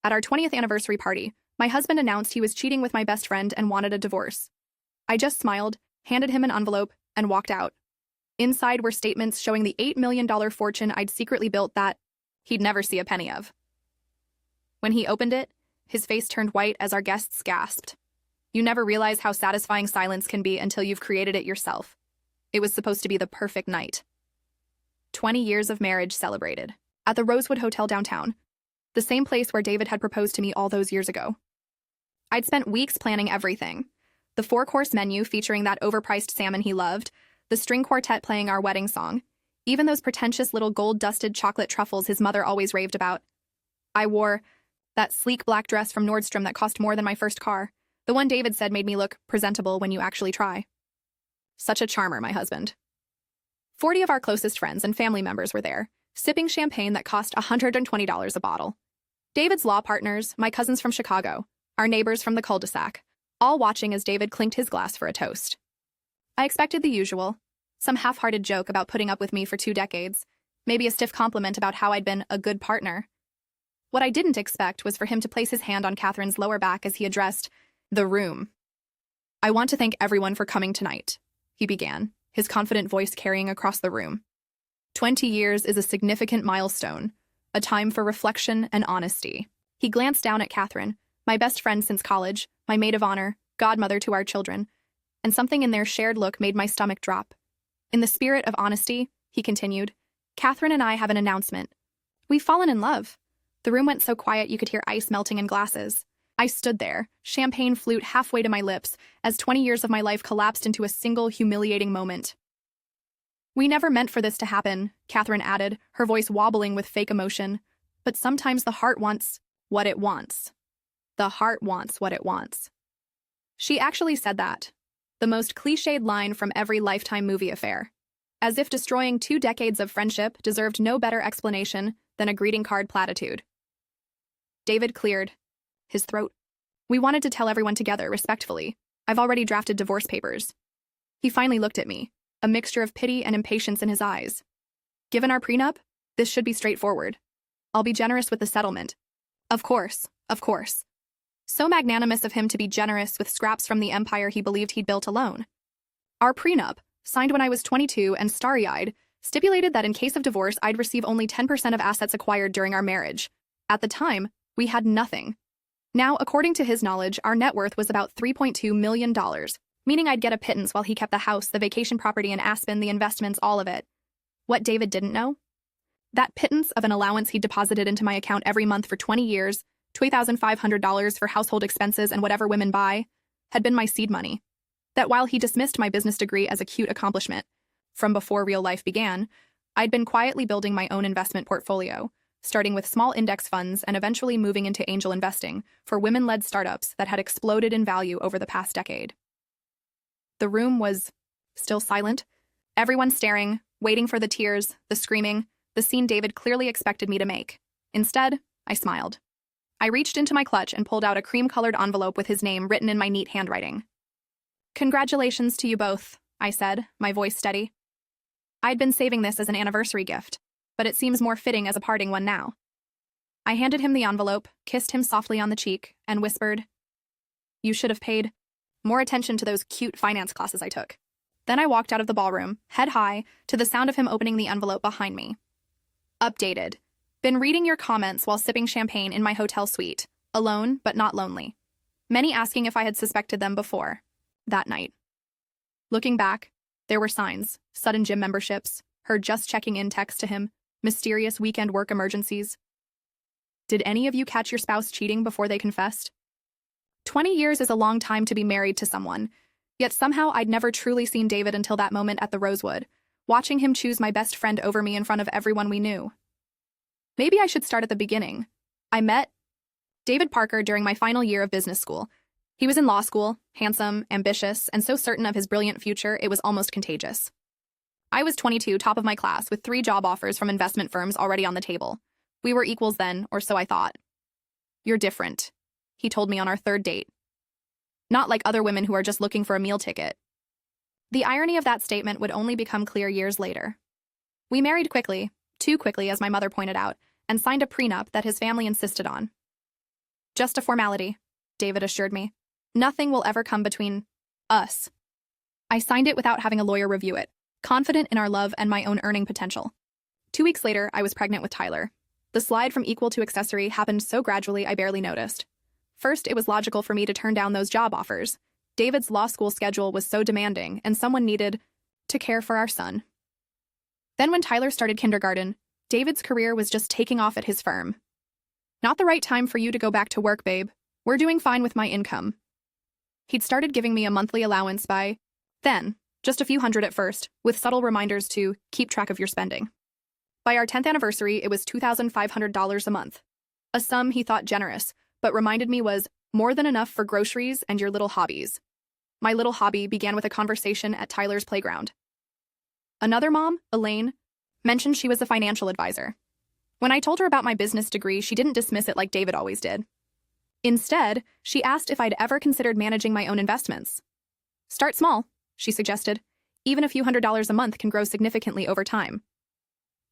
At our 20th anniversary party, my husband announced he was cheating with my best friend and wanted a divorce. I just smiled, handed him an envelope, and walked out. Inside were statements showing the $8 million fortune I'd secretly built that he'd never see a penny of. When he opened it, his face turned white as our guests gasped. You never realize how satisfying silence can be until you've created it yourself. It was supposed to be the perfect night. 20 years of marriage celebrated. At the Rosewood Hotel downtown, the same place where David had proposed to me all those years ago. I'd spent weeks planning everything. The 4-course menu featuring that overpriced salmon he loved, the string quartet playing our wedding song, even those pretentious little gold-dusted chocolate truffles his mother always raved about. I wore that sleek black dress from Nordstrom that cost more than my first car, the one David said made me look presentable when you actually try. Such a charmer, my husband. 40 of our closest friends and family members were there, sipping champagne that cost $120 a bottle. David's law partners, my cousins from Chicago, our neighbors from the cul-de-sac, all watching as David clinked his glass for a toast. I expected the usual, some half-hearted joke about putting up with me for 2 decades, maybe a stiff compliment about how I'd been a good partner. What I didn't expect was for him to place his hand on Catherine's lower back as he addressed the room. I want to thank everyone for coming tonight, he began, his confident voice carrying across the room. 20 years is a significant milestone, a time for reflection and honesty. He glanced down at Catherine, my best friend since college, my maid of honor, godmother to our children, and something in their shared look made my stomach drop. In the spirit of honesty, he continued, Catherine and I have an announcement. We've fallen in love. The room went so quiet you could hear ice melting in glasses. I stood there, champagne flute halfway to my lips, as 20 years of my life collapsed into a single humiliating moment. We never meant for this to happen, Catherine added, her voice wobbling with fake emotion. But sometimes the heart wants what it wants. The heart wants what it wants. She actually said that. The most cliched line from every Lifetime movie affair. As if destroying 2 decades of friendship deserved no better explanation than a greeting card platitude. David cleared his throat. We wanted to tell everyone together, respectfully. I've already drafted divorce papers. He finally looked at me, a mixture of pity and impatience in his eyes. Given our prenup, this should be straightforward. I'll be generous with the settlement. Of course, of course. So magnanimous of him to be generous with scraps from the empire he believed he'd built alone. Our prenup, signed when I was 22 and starry-eyed, stipulated that in case of divorce I'd receive only 10% of assets acquired during our marriage. At the time, we had nothing. Now, according to his knowledge, our net worth was about $3.2 million, meaning I'd get a pittance while he kept the house, the vacation property in Aspen, the investments, all of it. What David didn't know? That pittance of an allowance he'd deposited into my account every month for 20 years, $2,500 for household expenses and whatever women buy, had been my seed money. That while he dismissed my business degree as a cute accomplishment, from before real life began, I'd been quietly building my own investment portfolio, starting with small index funds and eventually moving into angel investing for women-led startups that had exploded in value over the past decade. The room was still silent, everyone staring, waiting for the tears, the screaming, the scene David clearly expected me to make. Instead, I smiled. I reached into my clutch and pulled out a cream-colored envelope with his name written in my neat handwriting. Congratulations to you both, I said, my voice steady. I'd been saving this as an anniversary gift, but it seems more fitting as a parting one now. I handed him the envelope, kissed him softly on the cheek, and whispered, You should have paid more attention to those cute finance classes I took. Then I walked out of the ballroom, head high, to the sound of him opening the envelope behind me. Updated. Been reading your comments while sipping champagne in my hotel suite, alone but not lonely. Many asking if I had suspected them before. That night. Looking back, there were signs, sudden gym memberships, her just checking in text to him, mysterious weekend work emergencies. Did any of you catch your spouse cheating before they confessed? 20 years is a long time to be married to someone, yet somehow I'd never truly seen David until that moment at the Rosewood, watching him choose my best friend over me in front of everyone we knew. Maybe I should start at the beginning. I met David Parker during my final year of business school. He was in law school, handsome, ambitious, and so certain of his brilliant future it was almost contagious. I was 22, top of my class, with 3 job offers from investment firms already on the table. We were equals then, or so I thought. You're different, he told me on our 3rd date. Not like other women who are just looking for a meal ticket. The irony of that statement would only become clear years later. We married quickly, too quickly as my mother pointed out, and signed a prenup that his family insisted on. Just a formality, David assured me. Nothing will ever come between us. I signed it without having a lawyer review it, confident in our love and my own earning potential. 2 weeks later, I was pregnant with Tyler. The slide from equal to accessory happened so gradually I barely noticed. First, it was logical for me to turn down those job offers. David's law school schedule was so demanding, and someone needed to care for our son. Then when Tyler started kindergarten, David's career was just taking off at his firm. Not the right time for you to go back to work, babe. We're doing fine with my income. He'd started giving me a monthly allowance by then, just a few hundred at first, with subtle reminders to keep track of your spending. By our 10th anniversary, it was $2,500 a month. A sum he thought generous, but reminded me was more than enough for groceries and your little hobbies. My little hobby began with a conversation at Tyler's playground. Another mom, Elaine, mentioned she was a financial advisor. When I told her about my business degree, she didn't dismiss it like David always did. Instead, she asked if I'd ever considered managing my own investments. Start small, she suggested. Even a few $100s a month can grow significantly over time.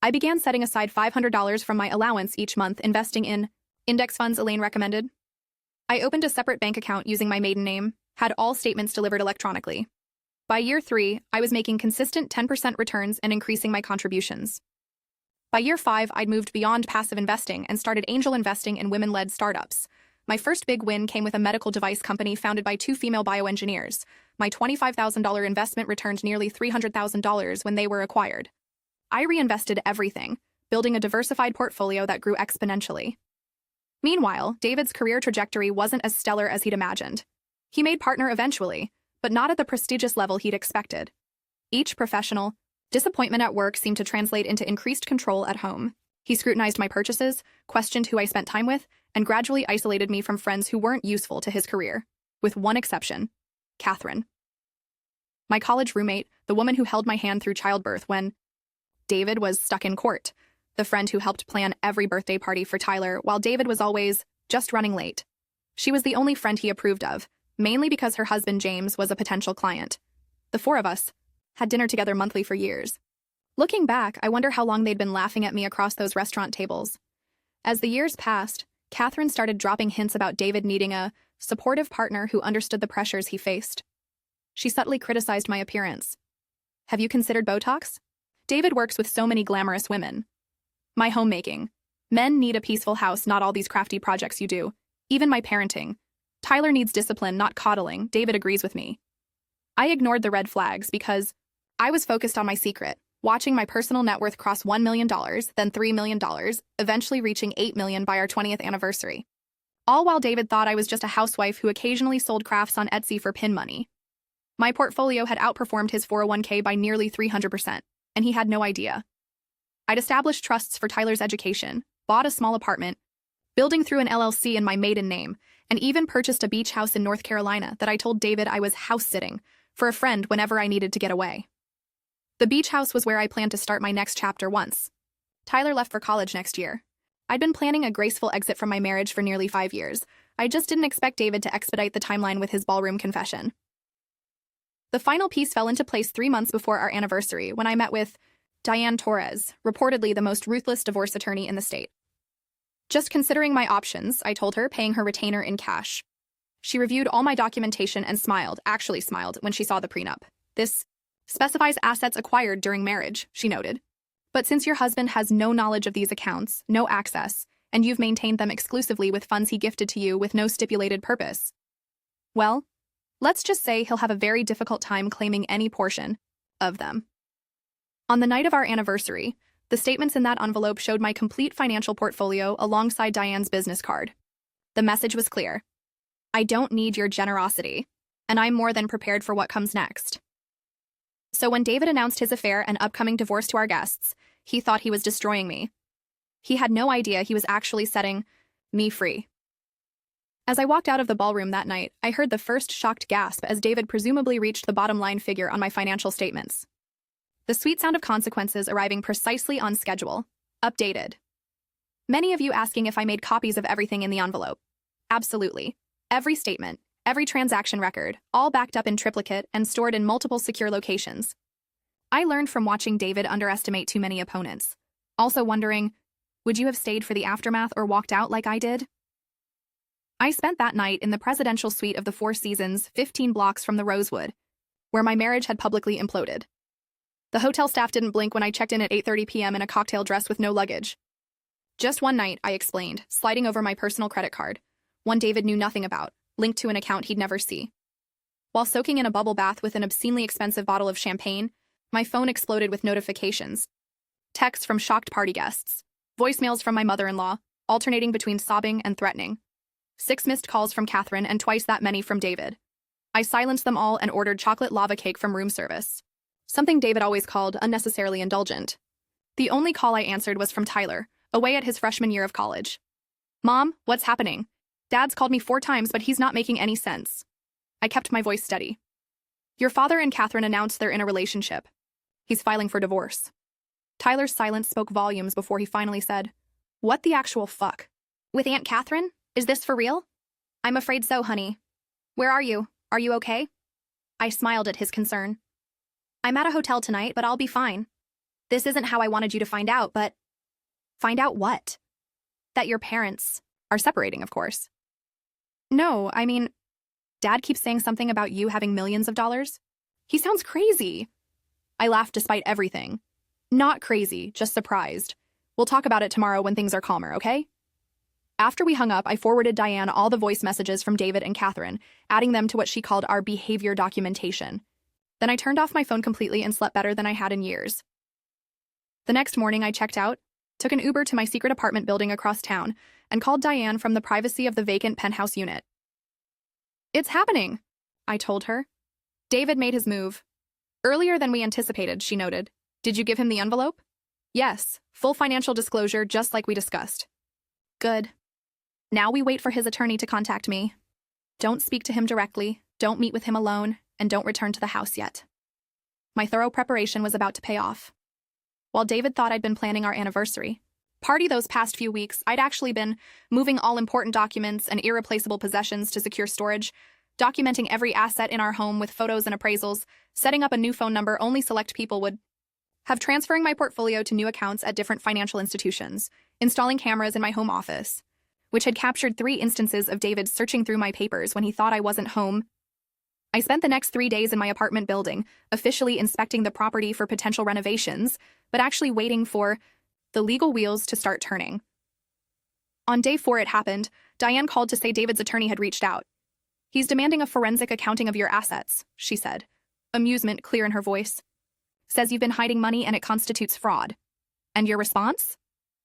I began setting aside $500 from my allowance each month, investing in index funds Elaine recommended. I opened a separate bank account using my maiden name, had all statements delivered electronically. By year 3, I was making consistent 10% returns and increasing my contributions. By year 5, I'd moved beyond passive investing and started angel investing in women-led startups. My first big win came with a medical device company founded by 2 female bioengineers. My $25,000 investment returned nearly $300,000 when they were acquired. I reinvested everything, building a diversified portfolio that grew exponentially. Meanwhile, David's career trajectory wasn't as stellar as he'd imagined. He made partner eventually, but not at the prestigious level he'd expected. Each professional disappointment at work seemed to translate into increased control at home. He scrutinized my purchases, questioned who I spent time with, and gradually isolated me from friends who weren't useful to his career, with one exception, Catherine. My college roommate, the woman who held my hand through childbirth when David was stuck in court, the friend who helped plan every birthday party for Tyler while David was always just running late. She was the only friend he approved of, mainly because her husband James was a potential client. The 4 of us had dinner together monthly for years. Looking back, I wonder how long they'd been laughing at me across those restaurant tables. As the years passed, Catherine started dropping hints about David needing a supportive partner who understood the pressures he faced. She subtly criticized my appearance. Have you considered Botox? David works with so many glamorous women. My homemaking. Men need a peaceful house, not all these crafty projects you do. Even my parenting. Tyler needs discipline, not coddling. David agrees with me. I ignored the red flags because I was focused on my secret, watching my personal net worth cross $1 million, then $3 million, eventually reaching $8 million by our 20th anniversary. All while David thought I was just a housewife who occasionally sold crafts on Etsy for pin money. My portfolio had outperformed his 401k by nearly 300%, and he had no idea. I'd established trusts for Tyler's education, bought a small apartment, building through an LLC in my maiden name, and even purchased a beach house in North Carolina that I told David I was house-sitting for a friend whenever I needed to get away. The beach house was where I planned to start my next chapter once Tyler left for college next year. I'd been planning a graceful exit from my marriage for nearly 5 years. I just didn't expect David to expedite the timeline with his ballroom confession. The final piece fell into place 3 months before our anniversary when I met with Diane Torres, reportedly the most ruthless divorce attorney in the state. Just considering my options, I told her, paying her retainer in cash. She reviewed all my documentation and actually smiled, when she saw the prenup. This specifies assets acquired during marriage, she noted. But since your husband has no knowledge of these accounts, no access, and you've maintained them exclusively with funds he gifted to you with no stipulated purpose, well, let's just say he'll have a very difficult time claiming any portion of them. On the night of our anniversary, the statements in that envelope showed my complete financial portfolio alongside Diane's business card. The message was clear. I don't need your generosity, and I'm more than prepared for what comes next. So when David announced his affair and upcoming divorce to our guests, he thought he was destroying me. He had no idea he was actually setting me free. As I walked out of the ballroom that night, I heard the first shocked gasp as David presumably reached the bottom line figure on my financial statements. The sweet sound of consequences arriving precisely on schedule. Updated. Many of you asking if I made copies of everything in the envelope. Absolutely. Every statement, every transaction record, all backed up in triplicate and stored in multiple secure locations. I learned from watching David underestimate too many opponents. Also wondering, would you have stayed for the aftermath or walked out like I did? I spent that night in the presidential suite of the Four Seasons, 15 blocks from the Rosewood, where my marriage had publicly imploded. The hotel staff didn't blink when I checked in at 8:30 p.m. in a cocktail dress with no luggage. Just one night, I explained, sliding over my personal credit card, one David knew nothing about, linked to an account he'd never see. While soaking in a bubble bath with an obscenely expensive bottle of champagne, my phone exploded with notifications. Texts from shocked party guests, voicemails from my mother-in-law, alternating between sobbing and threatening. 6 missed calls from Catherine and twice that many from David. I silenced them all and ordered chocolate lava cake from room service, something David always called unnecessarily indulgent. The only call I answered was from Tyler, away at his freshman year of college. "Mom, what's happening? Dad's called me 4 times, but he's not making any sense." I kept my voice steady. "Your father and Catherine announced they're in a relationship. He's filing for divorce." Tyler's silence spoke volumes before he finally said, "What the actual fuck? With Aunt Catherine? Is this for real?" "I'm afraid so, honey. Where are you? Are you okay?" I smiled at his concern. "I'm at a hotel tonight, but I'll be fine. This isn't how I wanted you to find out, but..." "Find out what?" "That your parents are separating, of course." "No, I mean, Dad keeps saying something about you having millions of dollars. He sounds crazy." I laughed despite everything. "Not crazy, just surprised. We'll talk about it tomorrow when things are calmer, okay?" After we hung up, I forwarded Diane all the voice messages from David and Catherine, adding them to what she called our behavior documentation. Then I turned off my phone completely and slept better than I had in years. The next morning, I checked out, took an Uber to my secret apartment building across town, and called Diane from the privacy of the vacant penthouse unit. "It's happening," I told her. "David made his move. Earlier than we anticipated," she noted. "Did you give him the envelope?" "Yes, full financial disclosure just like we discussed." "Good. Now we wait for his attorney to contact me. Don't speak to him directly, don't meet with him alone, and don't return to the house yet." My thorough preparation was about to pay off. While David thought I'd been planning our anniversary party those past few weeks, I'd actually been moving all important documents and irreplaceable possessions to secure storage, documenting every asset in our home with photos and appraisals, setting up a new phone number only select people would have, transferring my portfolio to new accounts at different financial institutions, installing cameras in my home office, which had captured 3 instances of David searching through my papers when he thought I wasn't home. I spent the next 3 days in my apartment building, officially inspecting the property for potential renovations, but actually waiting for the legal wheels to start turning. On day 4 it happened. Diane called to say David's attorney had reached out. "He's demanding a forensic accounting of your assets," she said, amusement clear in her voice. "Says you've been hiding money and it constitutes fraud. And your response?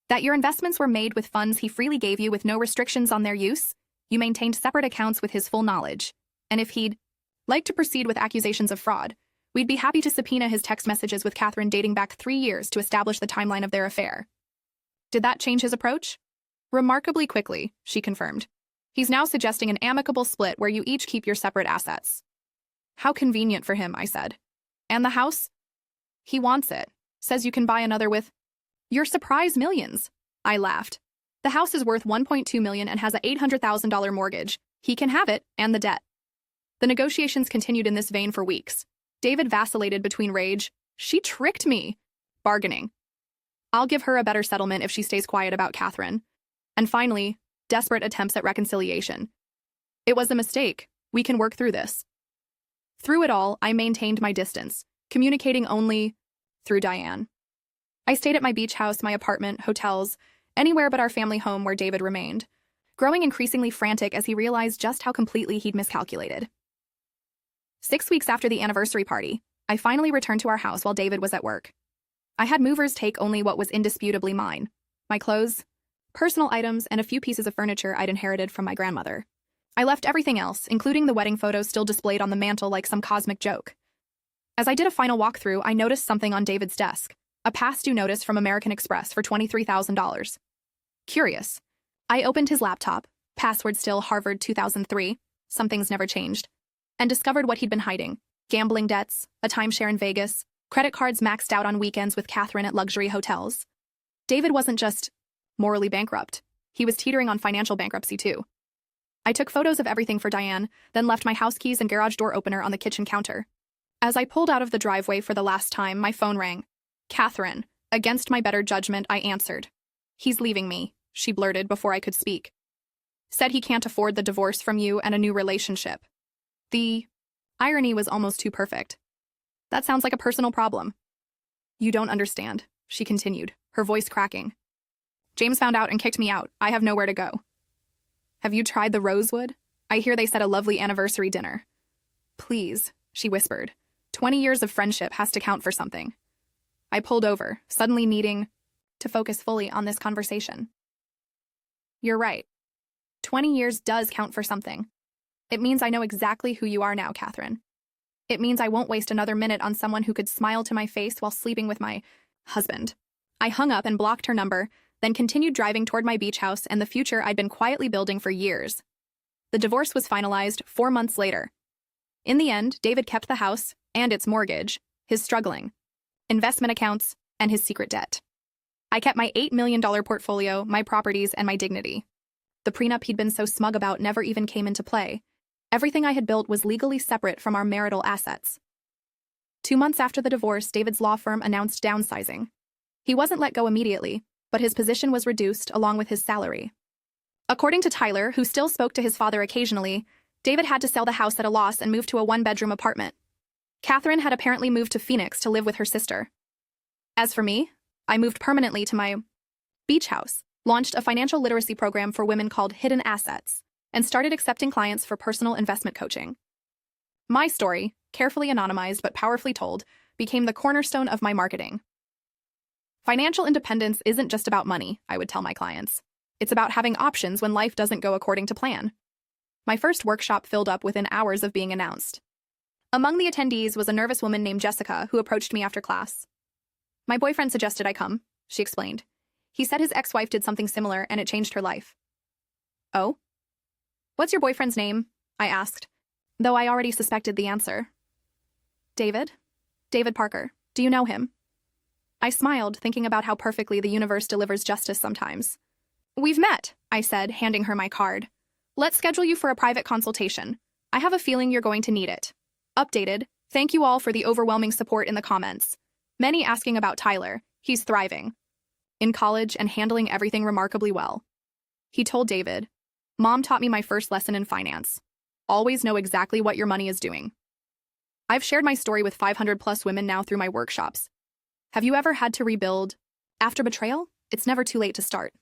That your investments were made with funds he freely gave you with no restrictions on their use. You maintained separate accounts with his full knowledge. And if he'd like to proceed with accusations of fraud, we'd be happy to subpoena his text messages with Catherine dating back 3 years to establish the timeline of their affair." Did that change his approach? "Remarkably quickly," she confirmed. "He's now suggesting an amicable split where you each keep your separate assets." "How convenient for him," I said. "And the house?" "He wants it. Says you can buy another with your surprise millions." I laughed. "The house is worth $1.2 million and has a $800,000 mortgage. He can have it, and the debt." The negotiations continued in this vein for weeks. David vacillated between rage, "She tricked me," bargaining, "I'll give her a better settlement if she stays quiet about Catherine," and finally, desperate attempts at reconciliation. "It was a mistake. We can work through this." Through it all, I maintained my distance, communicating only through Diane. I stayed at my beach house, my apartment, hotels, anywhere but our family home where David remained, growing increasingly frantic as he realized just how completely he'd miscalculated. 6 weeks after the anniversary party, I finally returned to our house while David was at work. I had movers take only what was indisputably mine: my clothes, personal items, and a few pieces of furniture I'd inherited from my grandmother. I left everything else, including the wedding photos still displayed on the mantel like some cosmic joke. As I did a final walkthrough, I noticed something on David's desk, a past due notice from American Express for $23,000. Curious. I opened his laptop, password still Harvard 2003, some things never changed, and discovered what he'd been hiding: gambling debts, a timeshare in Vegas, credit cards maxed out on weekends with Catherine at luxury hotels. David wasn't just morally bankrupt. He was teetering on financial bankruptcy too. I took photos of everything for Diane, then left my house keys and garage door opener on the kitchen counter. As I pulled out of the driveway for the last time, my phone rang. "Catherine." Against my better judgment, I answered. "He's leaving me," she blurted before I could speak. Said he can't afford the divorce from you and a new relationship. The irony was almost too perfect. That sounds like a personal problem. You don't understand, she continued, her voice cracking. James found out and kicked me out. I have nowhere to go. Have you tried the Rosewood? I hear they set a lovely anniversary dinner. Please, she whispered. 20 years of friendship has to count for something. I pulled over, suddenly needing to focus fully on this conversation. You're right. 20 years does count for something. It means I know exactly who you are now, Catherine. It means I won't waste another minute on someone who could smile to my face while sleeping with my husband. I hung up and blocked her number, then continued driving toward my beach house and the future I'd been quietly building for years. The divorce was finalized 4 months later. In the end, David kept the house and its mortgage, his struggling investment accounts, and his secret debt. I kept my $8 million portfolio, my properties, and my dignity. The prenup he'd been so smug about never even came into play. Everything I had built was legally separate from our marital assets. 2 months after the divorce, David's law firm announced downsizing. He wasn't let go immediately, but his position was reduced along with his salary. According to Tyler, who still spoke to his father occasionally, David had to sell the house at a loss and move to a one-bedroom apartment. Catherine had apparently moved to Phoenix to live with her sister. As for me, I moved permanently to my beach house, launched a financial literacy program for women called Hidden Assets, and started accepting clients for personal investment coaching. My story, carefully anonymized but powerfully told, became the cornerstone of my marketing. Financial independence isn't just about money, I would tell my clients. It's about having options when life doesn't go according to plan. My first workshop filled up within hours of being announced. Among the attendees was a nervous woman named Jessica who approached me after class. My boyfriend suggested I come, she explained. He said his ex-wife did something similar and it changed her life. Oh? What's your boyfriend's name? I asked, though I already suspected the answer. David? David Parker. Do you know him? I smiled, thinking about how perfectly the universe delivers justice sometimes. We've met, I said, handing her my card. Let's schedule you for a private consultation. I have a feeling you're going to need it. Updated, thank you all for the overwhelming support in the comments. Many asking about Tyler. He's thriving in college and handling everything remarkably well. He told David, Mom taught me my first lesson in finance. Always know exactly what your money is doing. I've shared my story with 500+ women now through my workshops. Have you ever had to rebuild? After betrayal, it's never too late to start.